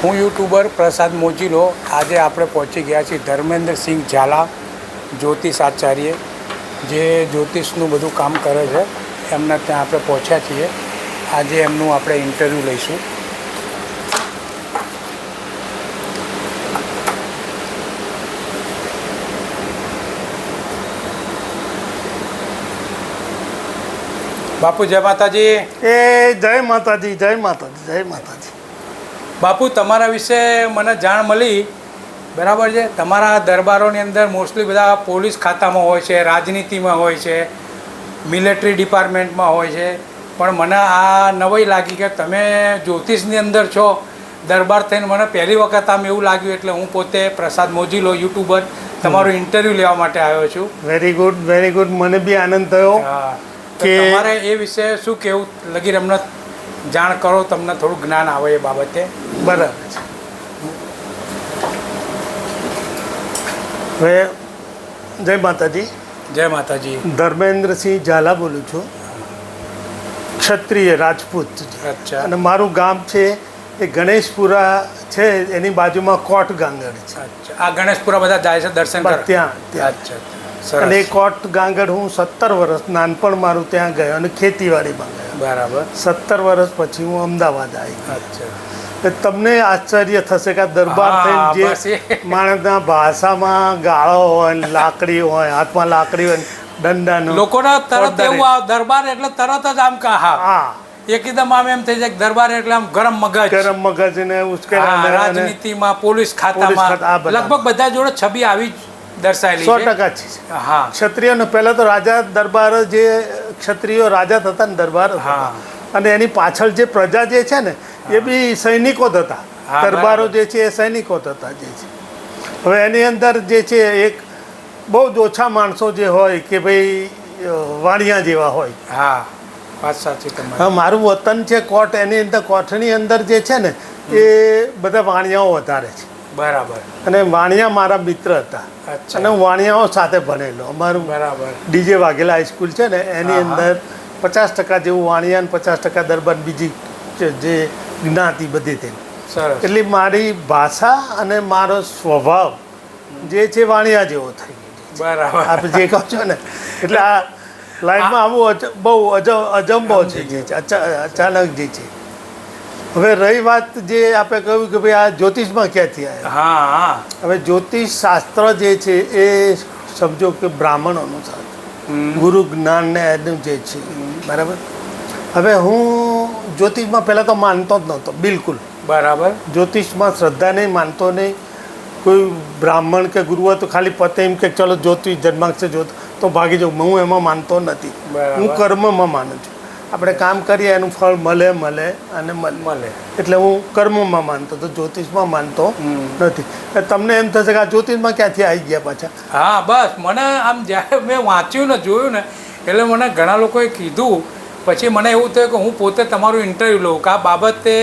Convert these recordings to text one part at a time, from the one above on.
હું યુટ્યુબર પ્રસાદ મોજીલો આજે આપણે પહોંચી ગયા છીએ ધર્મેન્દ્રસિંહ ઝાલા જ્યોતિષ આચાર્ય જે જ્યોતિષનું બધું કામ કરે છે એમના ત્યાં આપણે પહોંચ્યા છીએ. આજે એમનું આપણે ઇન્ટરવ્યૂ લઈશું. બાપુ જય માતાજી. જય માતાજી, જય માતાજી, જય માતાજી. બાપુ તમારા વિશે મને જાણ મળી, બરાબર છે. તમારા દરબારોની અંદર મોસ્ટલી બધા પોલીસ ખાતામાં હોય છે, રાજનીતિમાં હોય છે, મિલિટરી ડિપાર્ટમેન્ટમાં હોય છે, પણ મને આ નવાઈ લાગી કે તમે જ્યોતિષની અંદર છો દરબાર થઈને. મને પહેલી વખત આમ એવું લાગ્યું, એટલે હું પોતે પ્રસાદ મોજીલો યુટ્યુબર તમારું ઇન્ટરવ્યૂ લેવા માટે આવ્યો છું. Very good, very good. મને બી આનંદ થયો. કે તમારે એ વિશે શું કહેવું લગી અમને જાણ કરો, તમને થોડું જ્ઞાન આવે એ બાબતે. બરાબર છે. હવે જય માતાજી. જય માતાજી. ધર્મેન્દ્રસિંહ ઝાલા બોલું છું, ક્ષત્રિય રાજપૂત. અચ્છા. અને મારું ગામ છે એ ગણેશપુરા છે, એની બાજુમાં કોટ ગાંગડ છે. અચ્છા. આ ગણેશપુરા બધા જાય છે દર્શન કરવા? ત્યાં. અચ્છા. અને એ કોટ ગાંગડ હું 17 વર્ષ નાનપણ મારું ત્યાં ગયો અને ખેતીવાડીમાં ગયો. બરાબર. 17 વર્ષ પછી હું અમદાવાદ આવી. અચ્છા. તમને આશ્ચર્ય થશે કે દરબાર થઈને જે માણસના ભાષામાં ગાળો હોય, લાકડી હોય, હાથમાં લાકડી હોય, દંડાનો, લોકોના તરત એવું દરબાર એટલે તરત જ આમ હા એકદમ આમ એમ થઈ જાય કે દરબાર એટલે આમ ગરમ મગજ ને ઉશ્કેરણી, રાજનીતિમાં, પોલીસ ખાતામાં લગભગ બધા જોડે છબી આવી દર્શાયેલી 100% છે. હા. ક્ષત્રિયોને પહેલા તો રાજા દરબાર, જે ક્ષત્રિયો રાજા થતા ને દરબાર, અને એની પાછળ જે પ્રજા જે છે ને એ બી સૈનિકો જ હતા. દરબારો જે છે એ સૈનિકો જ હતા જે છે. હવે એની અંદર જે છે એક બહુ જ ઓછા માણસો જે હોય કે ભાઈ વાણિયા જેવા હોય. હા, વાત સાચી તમારી. હા, મારું વતન છે કોટ, એની અંદર કોટની અંદર જે છે ને એ બધા વાણિયાઓ વધારે છે. બરાબર. અને વાણિયા મારા મિત્ર હતા. અને હું વાણિયાઓ સાથે ભણેલો. અમારું બરાબર ડીજે વાઘેલા હાઈસ્કૂલ છે ને એની અંદર 50% જેવું વાણિયા અને 50% દરબાર બીજી જે જ્ઞાતિ બધી થઈ. સરસ. એટલે મારી ભાષા અને મારો સ્વભાવ જે છે વાણિયા જેવો થઈ ગયો. બરાબર. આપણે જે કહો છો ને, એટલે આ લાઈફમાં આવું બહુ અજંબો છે જે અચાનક જે છે. હવે રહી વાત જે આપણે કહ્યું કે ભાઈ આ જ્યોતિષમાં ક્યાંથી આવ્યા. હા. હવે જ્યોતિષ શાસ્ત્ર જે છે એ સમજો કે બ્રાહ્મણોનું શાસ્ત્ર, ગુરુ જ્ઞાન ને એનું જે છે. બરાબર. હવે હું જ્યોતિષમાં પહેલાં તો માનતો જ નહોતો બિલકુલ. બરાબર. જ્યોતિષમાં શ્રદ્ધા નહીં, માનતો નહીં. કોઈ બ્રાહ્મણ કે ગુરુ હોય તો ખાલી પતે એમ કે ચલો જ્યોતિષ જન્માક્ષર જોત તો ભાગી જાઉં. હું એમાં માનતો નથી. હું કર્મમાં માનું છું. આપણે કામ કરીએ એનું ફળ મળે અને મળે. એટલે હું કર્મમાં માનતો તો જ્યોતિષમાં માનતો નથી. તમને એમ થશે કે આ જ્યોતિષમાં ક્યાંથી આવી ગયા પાછા. હા, બસ મને આમ જ્યારે મેં વાંચ્યું ને જોયું ને એટલે મને ઘણા લોકોએ કીધું. પછી મને એવું થયું કે હું પોતે તમારું ઇન્ટરવ્યૂ લઉં કે આ બાબતે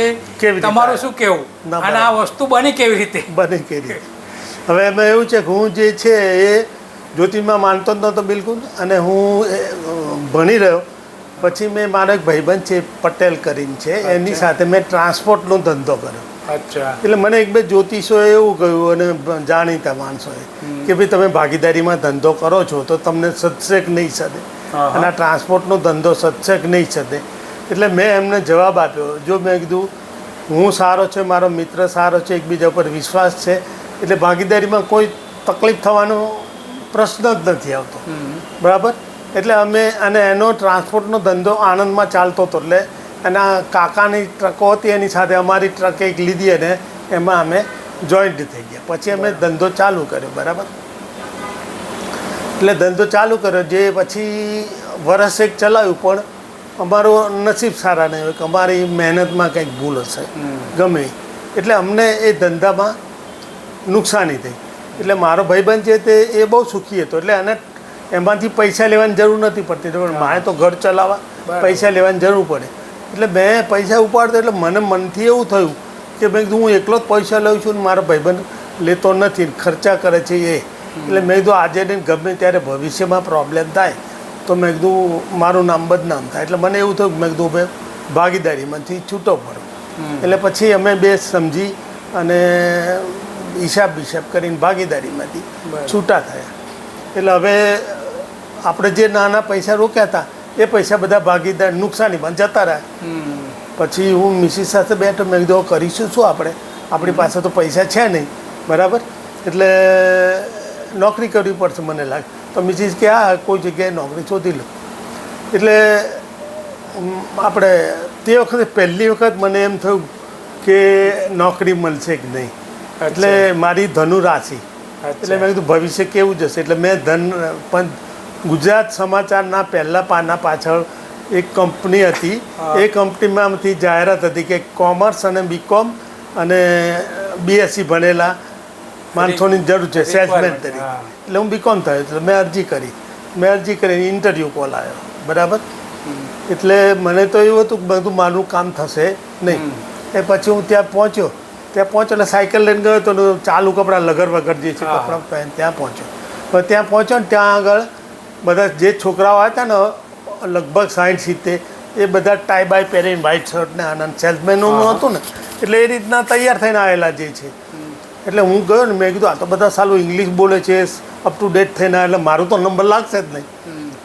તમારું શું કહેવું અને આ વસ્તુ બની કેવી રીતે. હવે એમાં એવું છે કે હું જે છે એ જ્યોતિષમાં માનતો જ નહોતો બિલકુલ. અને હું ભણી રહ્યો પછી મેં મારો એક ભાઈબંધ છે પટેલ કરીને છે, એની સાથે મેં ટ્રાન્સપોર્ટનો ધંધો કર્યો. અચ્છા. એટલે મને એક બે જ્યોતિષોએ એવું કહ્યું અને જાણીતા માણસોએ કે ભાઈ તમે ભાગીદારીમાં ધંધો કરો છો તો તમને સત્સેક નહીં સદે, અને આ ટ્રાન્સપોર્ટનો ધંધો સત્સેક નહીં સદે. એટલે મેં એમને જવાબ આપ્યો. જો મેં કીધું હું સારો છે, મારો મિત્ર સારો છે, એકબીજા ઉપર વિશ્વાસ છે, એટલે ભાગીદારીમાં કોઈ તકલીફ થવાનો પ્રશ્ન જ નથી આવતો. બરાબર. એટલે અમે અને એનો ટ્રાન્સપોર્ટનો ધંધો આણંદમાં ચાલતો હતો. એટલે એના કાકાની ટ્રકો હતી, એની સાથે અમારી ટ્રક એક લીધી અને એમાં અમે જોઈન્ટ થઈ ગયા. પછી અમે ધંધો ચાલુ કર્યો. બરાબર. એટલે ધંધો ચાલુ કર્યો જે પછી વર્ષ એક ચલાવ્યું, પણ અમારું નસીબ સારા નહીં હોય કે અમારી મહેનતમાં કંઈક ભૂલ હશે ગમે, એટલે અમને એ ધંધામાં નુકસાની થઈ. એટલે મારો ભાઈબંધ છે તે એ બહુ સુખી હતો. એટલે એને એમાંથી પૈસા લેવાની જરૂર નથી પડતી, પણ મારે તો ઘર ચલાવવા પૈસા લેવાની જરૂર પડે. એટલે મેં પૈસા ઉપાડતો એટલે મને મનથી એવું થયું કે ભાઈ હું એકલો જ પૈસા લઉં છું ને મારો ભાઈબંધ લેતો નથી, ખર્ચા કરે છે એ. એટલે મેં કીધું આજે ને ગમે ત્યારે ભવિષ્યમાં પ્રોબ્લેમ થાય તો મેં કીધું મારું નામ બદનામ થાય. એટલે મને એવું થયું કે મેં કીધું ભાઈ ભાગીદારીમાંથી છૂટો પડો. એટલે પછી અમે બે સમજી અને હિસાબ કરીને ભાગીદારીમાંથી છૂટા થયા. એટલે હવે આપણે જે નાના પૈસા રોક્યા હતા એ પૈસા બધા ભાગીદાર નુકસાનીમાં જતા રહ્યા. પછી હું મિસિસ સાથે બેઠો, મેં કીધું કરીશું શું આપણે, આપણી પાસે તો પૈસા છે નહીં, બરાબર, એટલે નોકરી કરવી પડશે મને લાગે. તો મિસિસ કે હા કોઈ જગ્યાએ નોકરી શોધી લો. એટલે આપણે તે વખતે પહેલી વખત મને એમ થયું કે નોકરી મળશે કે નહીં. એટલે મારી ધનુ રાશિ, એટલે મેં કીધું ભવિષ્ય કેવું જશે. એટલે મેં પણ ગુજરાત સમાચારના પહેલા પાના પાછળ એક કંપની હતી, એ કંપનીમાંથી જાહેરાત હતી કે કોમર્સ અને બીકોમ અને બીએસસી ભણેલા માણસોની જરૂર છે સેલ્સમેન તરીકે. એટલે હું બીકોમ થયો, એટલે મેં અરજી કરી, ઇન્ટરવ્યૂ કોલ આવ્યો, બરાબર. એટલે મને તો એવું હતું કે બધું મારું કામ થશે નહીં. એ પછી હું ત્યાં પહોંચ્યો એટલે સાયકલ લઈને ગયો તો ચાલુ કપડાં લગર વગર જે છે કપડાં પહેન ત્યાં પહોંચ્યો ને ત્યાં આગળ બધા જે છોકરાઓ હતા ને લગભગ 60-70 એ બધા ટાઈ બાય પહેરીને વ્હાઇટ શર્ટ ને આનંદ સેલ્સમેનનું હતું ને, એટલે એ રીતના તૈયાર થઈને આવેલા જે છે. એટલે હું ગયો ને મેં કીધું આ તો બધા સાલું ઇંગ્લિશ બોલે છે, અપ ટુ ડેટ થઈને, એટલે મારું તો નંબર લાગશે જ નહીં.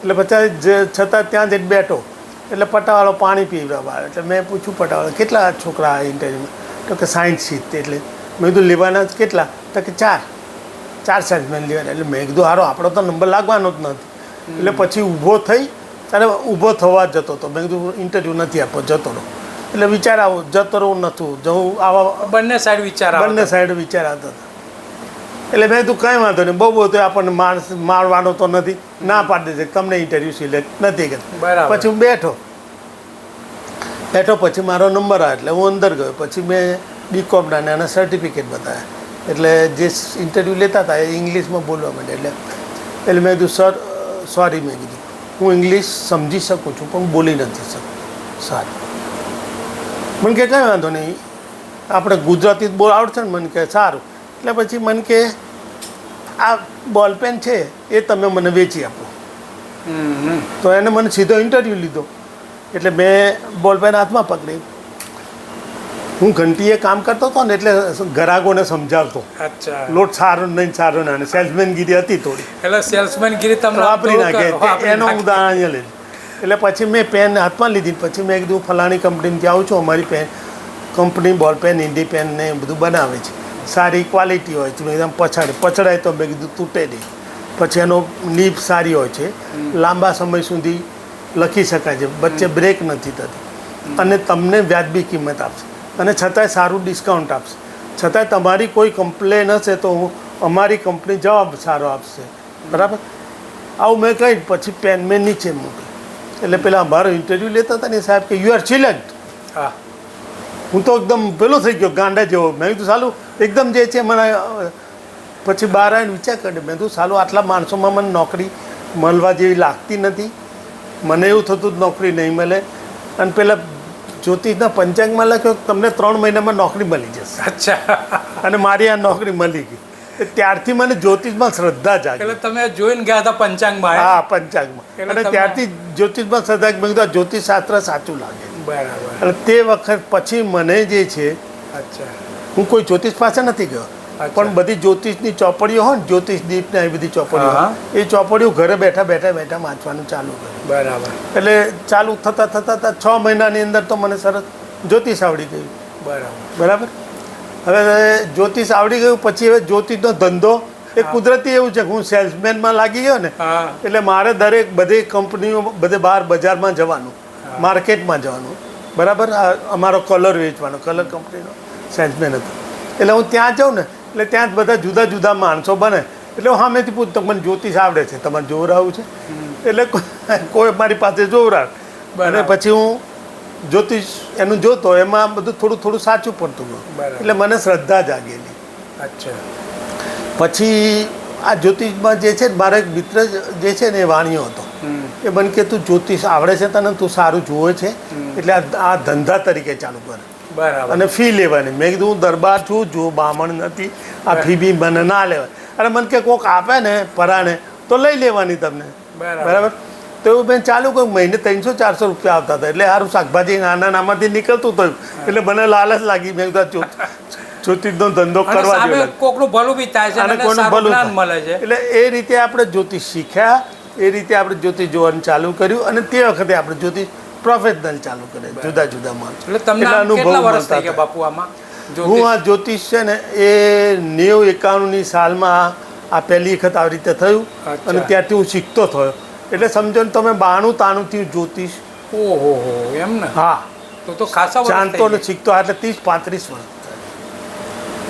એટલે પછી છતાં ત્યાં જઈને બેઠો, એટલે પટાવાળો પાણી પીવડાવવા આવે. એટલે મેં પૂછ્યું પટાવાળો કેટલા છોકરા આ ઇન્ટરવ્યૂમાં, તો કે 60-70. એટલે મેં કીધું લેવાના જ કેટલા, તો કે 4 સેલ્સમેન લેવાના. એટલે મેં કીધું હારો આપણો તો નંબર લાગવાનો જ નથી. એટલે પછી ઊભો થઈ ત્યારે ઊભો થવા જતો હતો. મેં કીધું ઇન્ટરવ્યૂ નથી આપો, જતો રહો. એટલે વિચાર આવો, જતો રહું નતું જવું, આવા બંને સાઈડ વિચાર આવતા હતા. એટલે મેં કીધું કંઈ વાંધો નહીં, બહુ તો આપણને મારવાનો તો નથી, ના પાડી દે તમને ઇન્ટરવ્યૂ સિલેક્ટ નથી કર્યું. પછી હું બેઠો પછી મારો નંબર આવ્યો એટલે હું અંદર ગયો. પછી મેં બીકોમના ને એના સર્ટિફિકેટ બતાવ્યા. એટલે જે ઇન્ટરવ્યૂ લેતા હતા એ ઇંગ્લિશમાં બોલવા માંડ્યા. એટલે મેં કીધું સર સોરી, મેં કીધું હું ઇંગ્લિશ સમજી શકું છું પણ બોલી નથી શકું. સારું. મને કે કંઈ વાંધો નહીં, આપણે ગુજરાતી બોલ આવડશે ને. મને કહે સારું. એટલે પછી મને કે આ બોલપેન છે એ તમે મને વેચી આપો. તો એને મને સીધો ઇન્ટરવ્યૂ લીધો. એટલે મેં બોલપેન હાથમાં પકડી, હું ઘંટીએ કામ કરતો હતો ને એટલે ગ્રાહકોને સમજાવતો. લોટ સારો નહીં, સારો ના, સેલ્સમેનગીરી હતી થોડી, એટલે સેલ્સમેનગીરી તમે વાપરી નાખે એનો ઉદાહરણ લીધું. એટલે પછી મેં પેન હાથમાં લીધી. પછી મેં કીધું ફલાણી કંપનીમાંથી આવું છું, અમારી કંપની બોલપેન ઇન્ડિપેન ને બધું બનાવે છે, સારી ક્વોલિટી હોય છે. મેં એકદમ પછડાય તો મેં કીધું તૂટે નહીં. પછી એનો નીબ સારી હોય છે, લાંબા સમય સુધી લખી શકાય છે, વચ્ચે બ્રેક નથી થતી, અને તમને વ્યાજબી કિંમત આપશે, અને છતાંય સારું ડિસ્કાઉન્ટ આપશે. છતાંય તમારી કોઈ કમ્પ્લેન હશે તો અમારી કંપની જવાબ સારો આપશે, બરાબર. આવું મેં કહી પછી પેન મેં નીચે મૂકી. એટલે પેલા અમારો ઇન્ટરવ્યૂ લેતા હતા ને સાહેબ કે યુ આર સિલેક્ટ. હા, હું તો એકદમ પેલો થઈ ગયો ગાંડા જેવો. મેં કીધું સાલું એકદમ જે છે મને. પછી બહાર આવીને વિચાર કર્યો, મેં કીધું સાલું આટલા માણસોમાં મને નોકરી મળવા જેવી લાગતી નથી. મને એવું થતું જ નોકરી નહીં મળે. અને પેલા જ્યોતિષના પંચાંગમાં લખ્યો તમને 3 મહિનામાં નોકરી મળી જશે. અચ્છા. અને મારી આ નોકરી મળી ગઈ. ત્યારથી મને જ્યોતિષમાં શ્રદ્ધા જાગી. એટલે તમે જોઈને ગયા હતા પંચાંગમાં? હા, પંચાંગમાં. અને ત્યારથી જ્યોતિષમાં શ્રદ્ધા, મેં કીધું જ્યોતિષ શાસ્ત્ર સાચું લાગે. બરાબર. અને તે વખત પછી મને જે છે, અચ્છા, હું કોઈ જ્યોતિષ પાસે નથી ગયો, પણ બધી જ્યોતિષની ચોપડીઓ હોય ને, જ્યોતિષ દીપ ને એ બધી ચોપડીઓ, એ ચોપડીઓ ઘરે બેઠા વાંચવાનું ચાલુ કર્યું. બરાબર. એટલે ચાલુ થતા 6 મહિનાની અંદર તો મને સરસ જ્યોતિષ આવડી ગયું. બરાબર. હવે જ્યોતિષ આવડી ગયું પછી હવે જ્યોતિષનો ધંધો એ કુદરતી એવું છે કે હું સેલ્સમેનમાં લાગી ગયો ને, એટલે મારે બધી કંપનીઓ બહાર બજારમાં જવાનું, માર્કેટમાં જવાનું, બરાબર. અમારો કલર વેચવાનો, કલર કંપનીનો સેલ્સમેન હતો. એટલે હું ત્યાં જાઉં ને એટલે ત્યાં જ બધા જુદા જુદા માણસો બને. એટલે હું સામેથી પૂછતો મને જ્યોતિષ આવડે છે, તમારે જોવરાવું છે? એટલે કોઈ મારી પાસે જોવરાવે. અને પછી હું જ્યોતિષ એનું જોતો, એમાં બધું થોડું સાચું પડતું ગયું. એટલે મને શ્રદ્ધા જાગેલી. અચ્છા. પછી આ જ્યોતિષમાં જે છે મારા એક મિત્ર જે છે ને એ વાણિયો હતો. એ મને કે તું જ્યોતિષ આવડે છે તને, તું સારું જુએ છે, એટલે આ ધંધા તરીકે ચાલુ કરે. બરાબર. અને ફી લેવાની. મેં કીધું હું દરબાર છું, જો બામણ નથી, આ ફી બી મને ના લેવાય. અને મને કે કોક આપે ને પરાણે તો લઈ લેવાની તમને. બરાબર. તો એવું મેં ચાલુ કહ્યું. મહિને 300-400 રૂપિયા આવતા હતા. એટલે સારું શાકભાજી નાનામાંથી નીકળતું હતું. એટલે મને લાલચ લાગી. મેં કીધું જ્યોતિષનો ધંધો અને કરવા સામે જેવો કોકનું ભલું બી થાય છે અને અને કોઈનું સારું ભલું જ્ઞાન થાય. મળે છે. એટલે એ રીતે આપણે જ્યોતિષ શીખ્યા, એ રીતે આપણે જ્યોતિષ જોવાનું ચાલુ કર્યું અને તે વખતે આપણે જ્યોતિષ પ્રોફેશનલ ચાલુ કરે જુદા જુદા માણસો. એટલે તમને એટલા આમ કેટલા વર્ષ મળતા થઈ ગયા હતા. બાપુ આમાં હું આ જ્યોતિષ છે ને એ 90-91ની સાલમાં આ પહેલી વખત આવી રીતે થયું અચ્છા. અને ત્યારથી હું શીખતો થયો. એટલે સમજો ને તમે 92-93 જ્યોતિષ ઓહો હો એમ ને હા તો ખાસા વર્ષ જાણતો થઈ ને ગયા. શીખતો એટલે 30-35 વર્ષ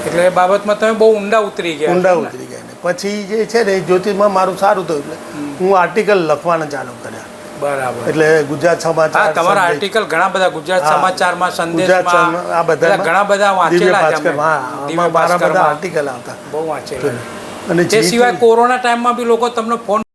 એટલે એ બાબતમાં તમે બહુ ઊંડા ઉતરી ગયા ઊંડા છો ને? ઉતરી ગયા ને પછી જે છે ને એ જ્યોતિષમાં મારું સારું થયું એટલે હું આર્ટિકલ લખવાના ચાલુ કર્યા. બરાબર. એટલે ગુજરાત હા સમાચાર, તમારા સંદેશ, આર્ટિકલ ઘણા બધા ગુજરાત હા. સમાચારમાં ગુજરાત સંદેશમાં આ બધા ઘણા બધા દિવ્ય વાંચેલા છે ભાસ્કર, અમે. હા દિવ્ય આમાં મારા બધા ભાસ્કરમાં આર્ટિકલ આવતા. બહુ વાંચેલા છે. અને તે જે સિવાય કોરોના ટાઈમમાં બી લોકો તમને ફોન